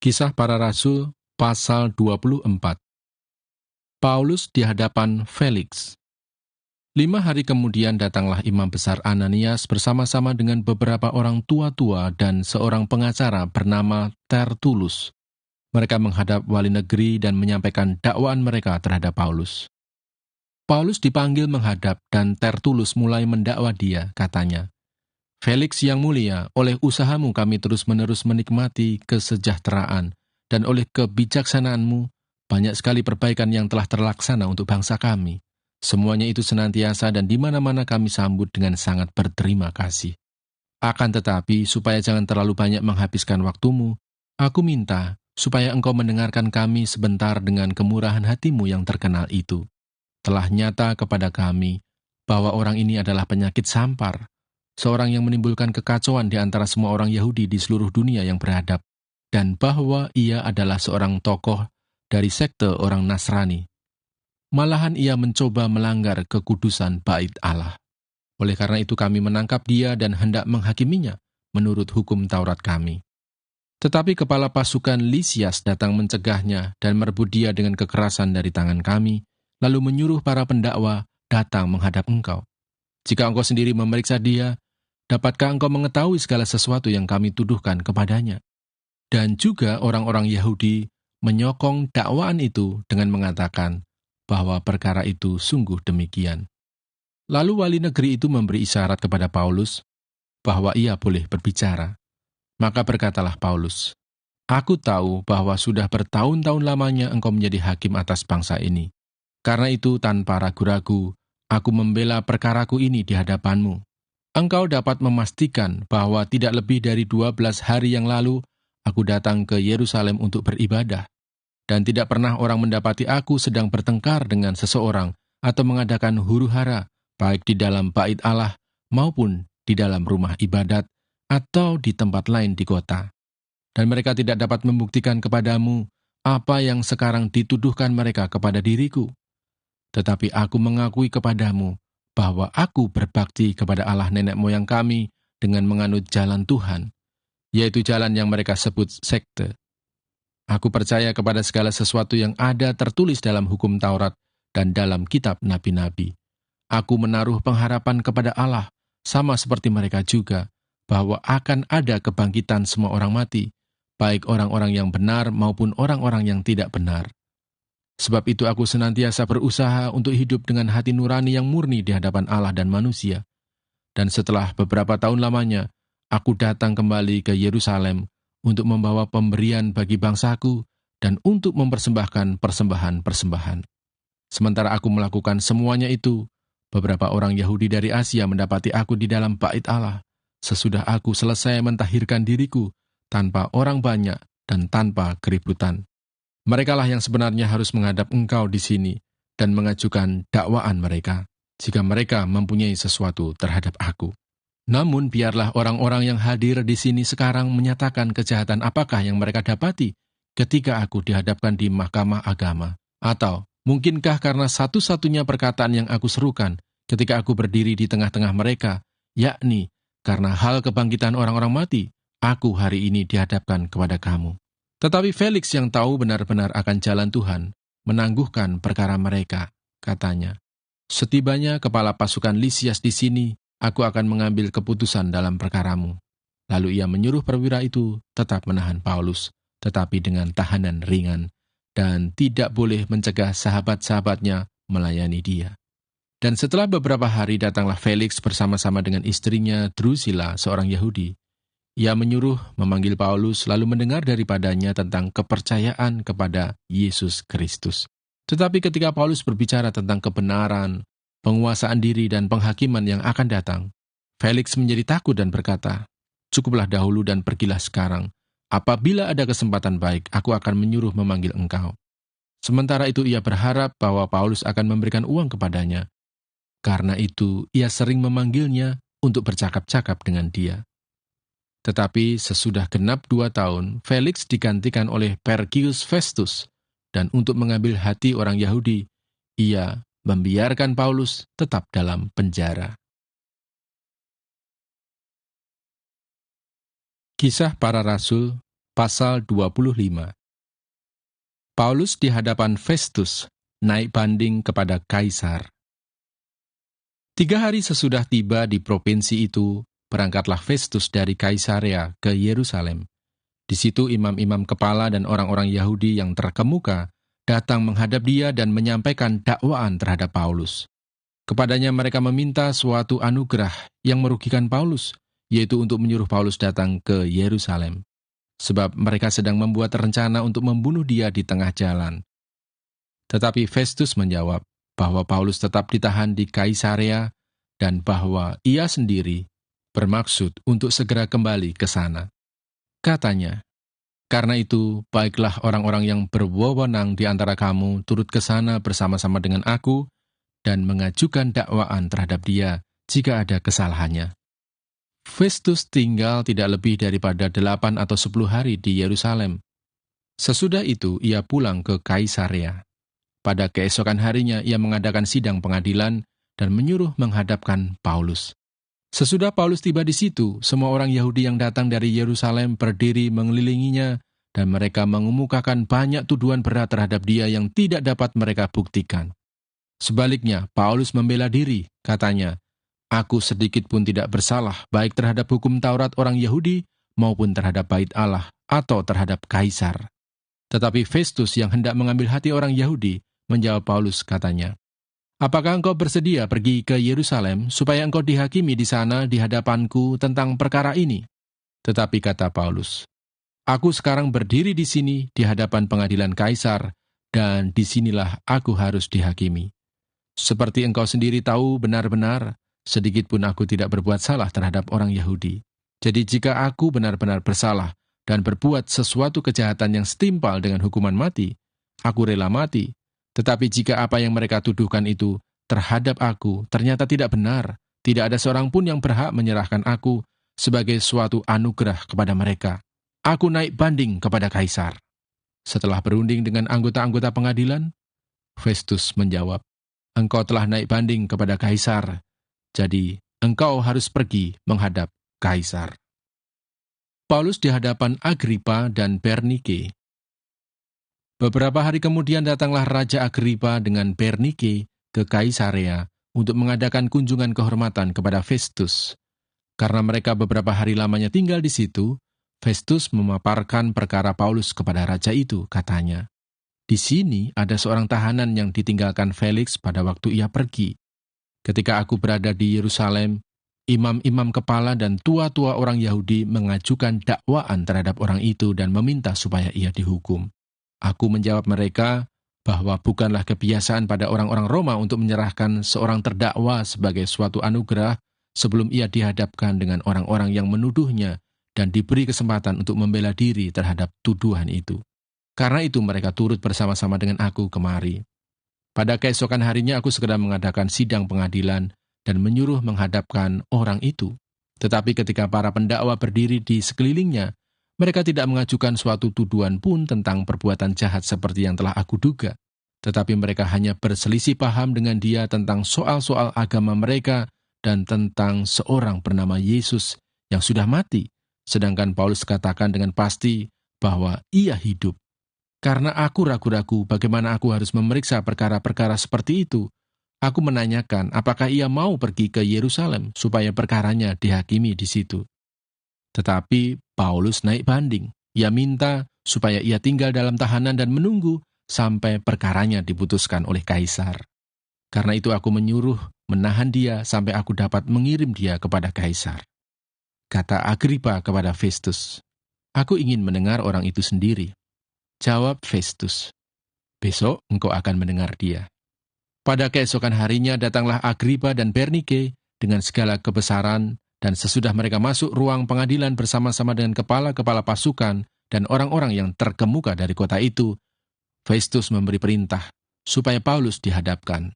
Kisah Para Rasul, pasal 24. Paulus di hadapan Felix. 5 hari kemudian datanglah imam besar Ananias bersama-sama dengan beberapa orang tua-tua dan seorang pengacara bernama Tertulus. Mereka menghadap wali negeri dan menyampaikan dakwaan mereka terhadap Paulus. Paulus dipanggil menghadap dan Tertulus mulai mendakwa dia, katanya, "Felix yang mulia, oleh usahamu kami terus-menerus menikmati kesejahteraan, dan oleh kebijaksanaanmu, banyak sekali perbaikan yang telah terlaksana untuk bangsa kami. Semuanya itu senantiasa dan di mana-mana kami sambut dengan sangat berterima kasih. Akan tetapi, supaya jangan terlalu banyak menghabiskan waktumu, aku minta supaya engkau mendengarkan kami sebentar dengan kemurahan hatimu yang terkenal itu. Telah nyata kepada kami bahwa orang ini adalah penyakit sampar, seorang yang menimbulkan kekacauan di antara semua orang Yahudi di seluruh dunia yang beradab, dan bahwa ia adalah seorang tokoh dari sekte orang Nasrani. Malahan ia mencoba melanggar kekudusan bait Allah. Oleh karena itu kami menangkap dia dan hendak menghakiminya menurut hukum Taurat kami. Tetapi kepala pasukan Lisias datang mencegahnya dan merebut dia dengan kekerasan dari tangan kami, lalu menyuruh para pendakwa datang menghadap engkau. Jika engkau sendiri memeriksa dia, dapatkah engkau mengetahui segala sesuatu yang kami tuduhkan kepadanya?" Dan juga orang-orang Yahudi menyokong dakwaan itu dengan mengatakan bahwa perkara itu sungguh demikian. Lalu wali negeri itu memberi isyarat kepada Paulus bahwa ia boleh berbicara. Maka berkatalah Paulus, "Aku tahu bahwa sudah bertahun-tahun lamanya engkau menjadi hakim atas bangsa ini. Karena itu tanpa ragu-ragu, aku membela perkaraku ini di hadapanmu. Engkau dapat memastikan bahwa tidak lebih dari 12 hari yang lalu, aku datang ke Yerusalem untuk beribadah. Dan tidak pernah orang mendapati aku sedang bertengkar dengan seseorang atau mengadakan huru-hara, baik di dalam bait Allah maupun di dalam rumah ibadat atau di tempat lain di kota. Dan mereka tidak dapat membuktikan kepadamu apa yang sekarang dituduhkan mereka kepada diriku. Tetapi aku mengakui kepadamu bahwa aku berbakti kepada Allah nenek moyang kami dengan menganut jalan Tuhan, yaitu jalan yang mereka sebut sekte. Aku percaya kepada segala sesuatu yang ada tertulis dalam hukum Taurat dan dalam kitab nabi-nabi. Aku menaruh pengharapan kepada Allah, sama seperti mereka juga, bahwa akan ada kebangkitan semua orang mati, baik orang-orang yang benar maupun orang-orang yang tidak benar. Sebab itu aku senantiasa berusaha untuk hidup dengan hati nurani yang murni di hadapan Allah dan manusia. Dan setelah beberapa tahun lamanya, aku datang kembali ke Yerusalem untuk membawa pemberian bagi bangsaku dan untuk mempersembahkan persembahan-persembahan. Sementara aku melakukan semuanya itu, beberapa orang Yahudi dari Asia mendapati aku di dalam bait Allah, sesudah aku selesai mentahirkan diriku tanpa orang banyak dan tanpa keributan. Merekalah yang sebenarnya harus menghadap engkau di sini dan mengajukan dakwaan mereka, jika mereka mempunyai sesuatu terhadap aku. Namun biarlah orang-orang yang hadir di sini sekarang menyatakan kejahatan apakah yang mereka dapati ketika aku dihadapkan di mahkamah agama. Atau mungkinkah karena satu-satunya perkataan yang aku serukan ketika aku berdiri di tengah-tengah mereka, yakni karena hal kebangkitan orang-orang mati, aku hari ini dihadapkan kepada kamu. Tetapi Felix yang tahu benar-benar akan jalan Tuhan, menangguhkan perkara mereka, katanya. Setibanya kepala pasukan Lisias di sini, aku akan mengambil keputusan dalam perkaramu. Lalu ia menyuruh perwira itu tetap menahan Paulus, tetapi dengan tahanan ringan, dan tidak boleh mencegah sahabat-sahabatnya melayani dia. Dan setelah beberapa hari datanglah Felix bersama-sama dengan istrinya Drusilla, seorang Yahudi. Ia menyuruh memanggil Paulus lalu mendengar daripadanya tentang kepercayaan kepada Yesus Kristus. Tetapi ketika Paulus berbicara tentang kebenaran, penguasaan diri dan penghakiman yang akan datang, Felix menjadi takut dan berkata, "Cukuplah dahulu dan pergilah sekarang. Apabila ada kesempatan baik, aku akan menyuruh memanggil engkau." Sementara itu ia berharap bahwa Paulus akan memberikan uang kepadanya. Karena itu ia sering memanggilnya untuk bercakap-cakap dengan dia. Tetapi sesudah genap 2 tahun, Felix digantikan oleh Perkius Festus, dan untuk mengambil hati orang Yahudi, ia membiarkan Paulus tetap dalam penjara. Kisah Para Rasul, Pasal 25. Paulus di hadapan Festus, naik banding kepada Kaisar. 3 hari sesudah tiba di provinsi itu, berangkatlah Festus dari Kaisarea ke Yerusalem. Di situ imam-imam kepala dan orang-orang Yahudi yang terkemuka datang menghadap dia dan menyampaikan dakwaan terhadap Paulus. Kepadanya mereka meminta suatu anugerah yang merugikan Paulus, yaitu untuk menyuruh Paulus datang ke Yerusalem. Sebab mereka sedang membuat rencana untuk membunuh dia di tengah jalan. Tetapi Festus menjawab bahwa Paulus tetap ditahan di Kaisarea dan bahwa ia sendiri bermaksud untuk segera kembali ke sana. Katanya, "Karena itu, baiklah orang-orang yang berwenang di antara kamu turut ke sana bersama-sama dengan aku dan mengajukan dakwaan terhadap dia jika ada kesalahannya." Festus tinggal tidak lebih daripada 8 atau 10 hari di Yerusalem. Sesudah itu, ia pulang ke Kaisarea. Pada keesokan harinya, ia mengadakan sidang pengadilan dan menyuruh menghadapkan Paulus. Sesudah Paulus tiba di situ, semua orang Yahudi yang datang dari Yerusalem berdiri mengelilinginya, dan mereka mengemukakan banyak tuduhan berat terhadap dia yang tidak dapat mereka buktikan. Sebaliknya, Paulus membela diri, katanya, "Aku sedikit pun tidak bersalah, baik terhadap hukum Taurat orang Yahudi, maupun terhadap bait Allah, atau terhadap Kaisar." Tetapi Festus yang hendak mengambil hati orang Yahudi, menjawab Paulus, katanya, "Apakah engkau bersedia pergi ke Yerusalem, supaya engkau dihakimi di sana di hadapanku tentang perkara ini?" Tetapi kata Paulus, "Aku sekarang berdiri di sini di hadapan pengadilan Kaisar, dan disinilah aku harus dihakimi. Seperti engkau sendiri tahu benar-benar, sedikit pun aku tidak berbuat salah terhadap orang Yahudi. Jadi jika aku benar-benar bersalah dan berbuat sesuatu kejahatan yang setimpal dengan hukuman mati, aku rela mati. Tetapi jika apa yang mereka tuduhkan itu terhadap aku ternyata tidak benar, tidak ada seorang pun yang berhak menyerahkan aku sebagai suatu anugerah kepada mereka. Aku naik banding kepada Kaisar." Setelah berunding dengan anggota-anggota pengadilan, Festus menjawab, "Engkau telah naik banding kepada Kaisar, jadi engkau harus pergi menghadap Kaisar." Paulus di hadapan Agripa dan Bernike. Beberapa hari kemudian datanglah Raja Agripa dengan Bernike ke Kaisarea untuk mengadakan kunjungan kehormatan kepada Festus. Karena mereka beberapa hari lamanya tinggal di situ, Festus memaparkan perkara Paulus kepada raja itu, katanya, "Di sini ada seorang tahanan yang ditinggalkan Felix pada waktu ia pergi. Ketika aku berada di Yerusalem, imam-imam kepala dan tua-tua orang Yahudi mengajukan dakwaan terhadap orang itu dan meminta supaya ia dihukum. Aku menjawab mereka bahwa bukanlah kebiasaan pada orang-orang Roma untuk menyerahkan seorang terdakwa sebagai suatu anugerah sebelum ia dihadapkan dengan orang-orang yang menuduhnya dan diberi kesempatan untuk membela diri terhadap tuduhan itu. Karena itu mereka turut bersama-sama dengan aku kemari. Pada keesokan harinya aku segera mengadakan sidang pengadilan dan menyuruh menghadapkan orang itu. Tetapi ketika para pendakwa berdiri di sekelilingnya, mereka tidak mengajukan suatu tuduhan pun tentang perbuatan jahat seperti yang telah aku duga. Tetapi mereka hanya berselisih paham dengan dia tentang soal-soal agama mereka dan tentang seorang bernama Yesus yang sudah mati, sedangkan Paulus katakan dengan pasti bahwa ia hidup. Karena aku ragu-ragu bagaimana aku harus memeriksa perkara-perkara seperti itu, aku menanyakan apakah ia mau pergi ke Yerusalem supaya perkaranya dihakimi di situ. Tetapi Paulus naik banding. Ia minta supaya ia tinggal dalam tahanan dan menunggu sampai perkaranya diputuskan oleh Kaisar. Karena itu aku menyuruh menahan dia sampai aku dapat mengirim dia kepada Kaisar. Kata Agripa kepada Festus, "Aku ingin mendengar orang itu sendiri." Jawab Festus, "Besok engkau akan mendengar dia." Pada keesokan harinya datanglah Agripa dan Bernike dengan segala kebesaran, dan sesudah mereka masuk ruang pengadilan bersama-sama dengan kepala-kepala pasukan dan orang-orang yang terkemuka dari kota itu, Festus memberi perintah supaya Paulus dihadapkan.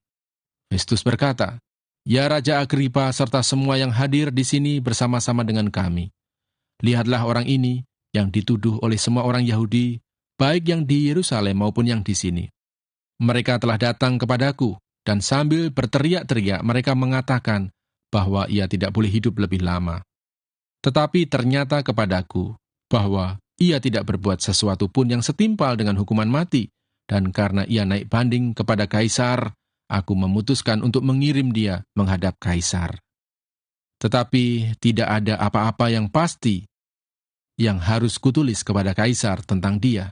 Festus berkata, "Ya Raja Agripa serta semua yang hadir di sini bersama-sama dengan kami. Lihatlah orang ini yang dituduh oleh semua orang Yahudi, baik yang di Yerusalem maupun yang di sini. Mereka telah datang kepadaku, dan sambil berteriak-teriak mereka mengatakan bahwa ia tidak boleh hidup lebih lama. Tetapi ternyata kepadaku bahwa ia tidak berbuat sesuatu pun yang setimpal dengan hukuman mati, dan karena ia naik banding kepada Kaisar, aku memutuskan untuk mengirim dia menghadap Kaisar. Tetapi tidak ada apa-apa yang pasti yang harus kutulis kepada Kaisar tentang dia.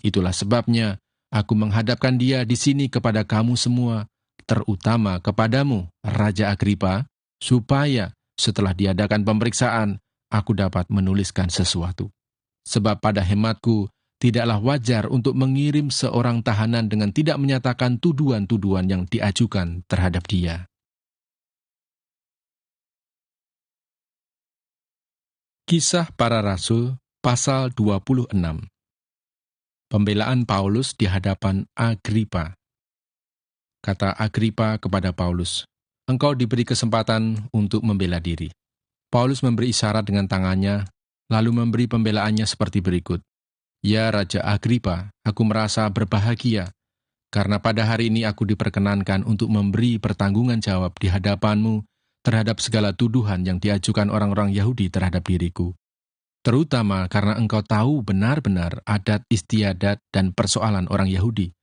Itulah sebabnya aku menghadapkan dia di sini kepada kamu semua, terutama kepadamu, Raja Agripa, supaya setelah diadakan pemeriksaan, aku dapat menuliskan sesuatu. Sebab pada hematku, tidaklah wajar untuk mengirim seorang tahanan dengan tidak menyatakan tuduhan-tuduhan yang diajukan terhadap dia. Kisah Para Rasul, pasal 26. Pembelaan Paulus di hadapan Agripa. Kata Agripa kepada Paulus, "Engkau diberi kesempatan untuk membela diri." Paulus memberi isyarat dengan tangannya, lalu memberi pembelaannya seperti berikut. "Ya Raja Agripa, aku merasa berbahagia, karena pada hari ini aku diperkenankan untuk memberi pertanggungan jawab di hadapanmu terhadap segala tuduhan yang diajukan orang-orang Yahudi terhadap diriku. Terutama karena engkau tahu benar-benar adat istiadat dan persoalan orang Yahudi.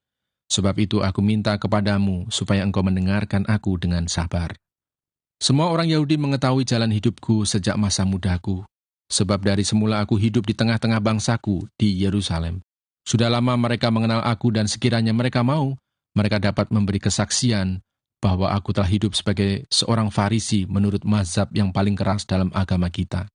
Sebab itu aku minta kepadamu supaya engkau mendengarkan aku dengan sabar. Semua orang Yahudi mengetahui jalan hidupku sejak masa mudaku, sebab dari semula aku hidup di tengah-tengah bangsaku di Yerusalem. Sudah lama mereka mengenal aku dan sekiranya mereka mau, mereka dapat memberi kesaksian bahwa aku telah hidup sebagai seorang Farisi menurut mazhab yang paling keras dalam agama kita.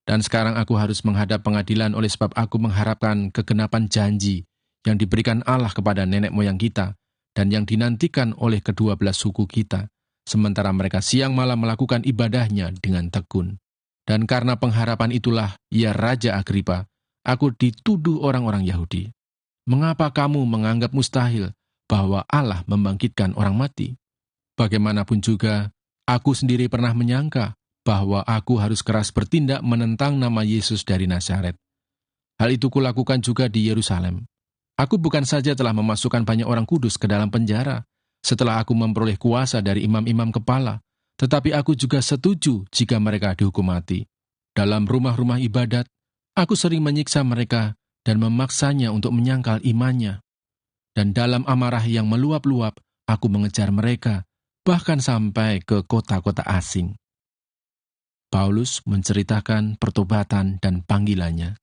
Dan sekarang aku harus menghadap pengadilan oleh sebab aku mengharapkan kegenapan janji yang diberikan Allah kepada nenek moyang kita dan yang dinantikan oleh kedua belas suku kita, sementara mereka siang malam melakukan ibadahnya dengan tekun. Dan karena pengharapan itulah, ya Raja Agripa, aku dituduh orang-orang Yahudi. Mengapa kamu menganggap mustahil bahwa Allah membangkitkan orang mati? Bagaimanapun juga, aku sendiri pernah menyangka bahwa aku harus keras bertindak menentang nama Yesus dari Nazaret. Hal itu kulakukan juga di Yerusalem. Aku bukan saja telah memasukkan banyak orang kudus ke dalam penjara, setelah aku memperoleh kuasa dari imam-imam kepala, tetapi aku juga setuju jika mereka dihukum mati. Dalam rumah-rumah ibadat, aku sering menyiksa mereka dan memaksanya untuk menyangkal imannya. Dan dalam amarah yang meluap-luap, aku mengejar mereka, bahkan sampai ke kota-kota asing. Paulus menceritakan pertobatan dan panggilannya.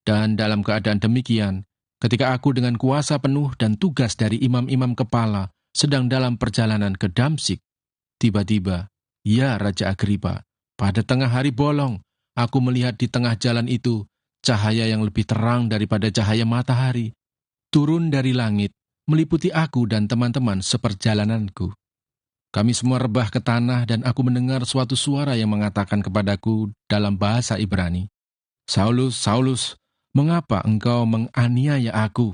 Dan dalam keadaan demikian, ketika aku dengan kuasa penuh dan tugas dari imam-imam kepala sedang dalam perjalanan ke Damsyik, tiba-tiba, ya Raja Agripa, pada tengah hari bolong, aku melihat di tengah jalan itu cahaya yang lebih terang daripada cahaya matahari, turun dari langit, meliputi aku dan teman-teman seperjalananku. Kami semua rebah ke tanah dan aku mendengar suatu suara yang mengatakan kepadaku dalam bahasa Ibrani, "Saulus, Saulus, mengapa engkau menganiaya aku?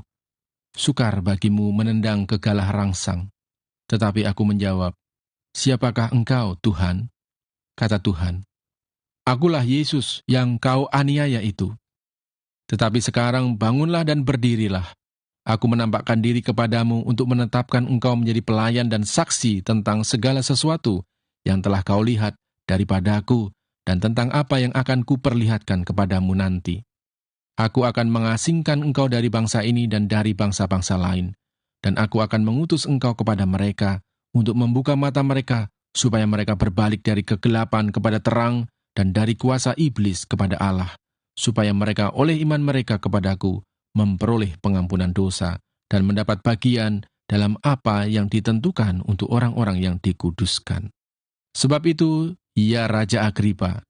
Sukar bagimu menendang ke galah rangsang." Tetapi aku menjawab, "Siapakah engkau, Tuhan?" Kata Tuhan, "Akulah Yesus yang kau aniaya itu. Tetapi sekarang bangunlah dan berdirilah. Aku menampakkan diri kepadamu untuk menetapkan engkau menjadi pelayan dan saksi tentang segala sesuatu yang telah kau lihat daripadaku dan tentang apa yang akan kuperlihatkan kepadamu nanti. Aku akan mengasingkan engkau dari bangsa ini dan dari bangsa-bangsa lain, dan aku akan mengutus engkau kepada mereka untuk membuka mata mereka supaya mereka berbalik dari kegelapan kepada terang dan dari kuasa iblis kepada Allah, supaya mereka oleh iman mereka kepadaku memperoleh pengampunan dosa dan mendapat bagian dalam apa yang ditentukan untuk orang-orang yang dikuduskan. Sebab itu, ya Raja Agripa,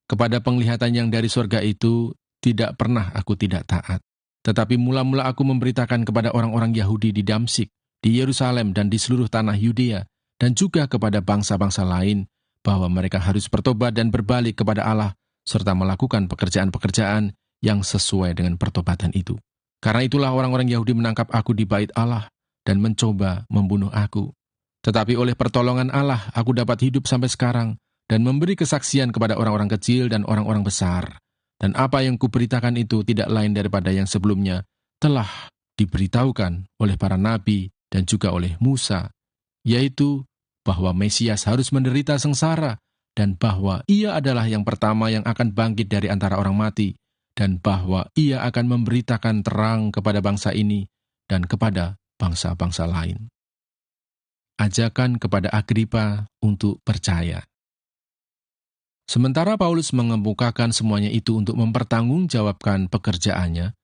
kepada penglihatan yang dari surga itu tidak pernah aku tidak taat. Tetapi mula-mula aku memberitakan kepada orang-orang Yahudi di Damsyik, di Yerusalem dan di seluruh tanah Yudea, dan juga kepada bangsa-bangsa lain, bahwa mereka harus bertobat dan berbalik kepada Allah, serta melakukan pekerjaan-pekerjaan yang sesuai dengan pertobatan itu. Karena itulah orang-orang Yahudi menangkap aku di bait Allah dan mencoba membunuh aku. Tetapi oleh pertolongan Allah, aku dapat hidup sampai sekarang dan memberi kesaksian kepada orang-orang kecil dan orang-orang besar. Dan apa yang kuberitakan itu tidak lain daripada yang sebelumnya telah diberitahukan oleh para nabi dan juga oleh Musa, yaitu bahwa Mesias harus menderita sengsara dan bahwa ia adalah yang pertama yang akan bangkit dari antara orang mati, dan bahwa ia akan memberitakan terang kepada bangsa ini dan kepada bangsa-bangsa lain. Ajakan kepada Agripa untuk percaya. Sementara Paulus mengemukakan semuanya itu untuk mempertanggungjawabkan pekerjaannya,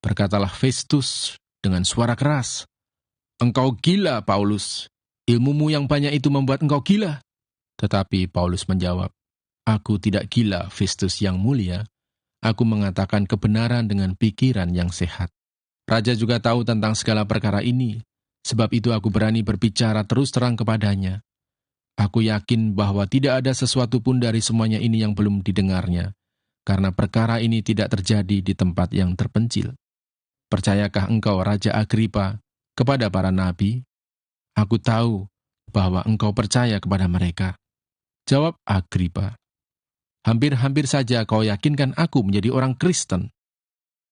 berkatalah Festus dengan suara keras, "Engkau gila, Paulus. Ilmumu yang banyak itu membuat engkau gila." Tetapi Paulus menjawab, "Aku tidak gila, Festus yang mulia. Aku mengatakan kebenaran dengan pikiran yang sehat. Raja juga tahu tentang segala perkara ini, sebab itu aku berani berbicara terus terang kepadanya. Aku yakin bahwa tidak ada sesuatu pun dari semuanya ini yang belum didengarnya, karena perkara ini tidak terjadi di tempat yang terpencil. Percayakah engkau, Raja Agripa, kepada para nabi? Aku tahu bahwa engkau percaya kepada mereka." Jawab Agripa, "Hampir-hampir saja kau yakinkan aku menjadi orang Kristen."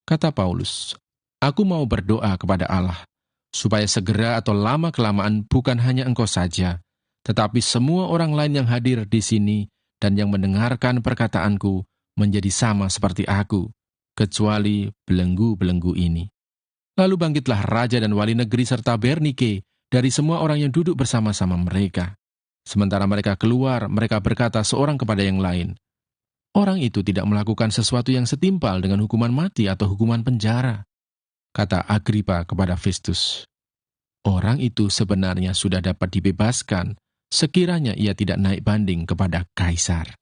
Kata Paulus, "Aku mau berdoa kepada Allah, supaya segera atau lama-kelamaan bukan hanya engkau saja, tetapi semua orang lain yang hadir di sini dan yang mendengarkan perkataanku menjadi sama seperti aku, kecuali belenggu-belenggu ini." Lalu bangkitlah raja dan wali negeri serta Bernike dari semua orang yang duduk bersama-sama mereka. Sementara mereka keluar, mereka berkata seorang kepada yang lain, "Orang itu tidak melakukan sesuatu yang setimpal dengan hukuman mati atau hukuman penjara." Kata Agripa kepada Festus, "Orang itu sebenarnya sudah dapat dibebaskan, sekiranya ia tidak naik banding kepada Kaisar."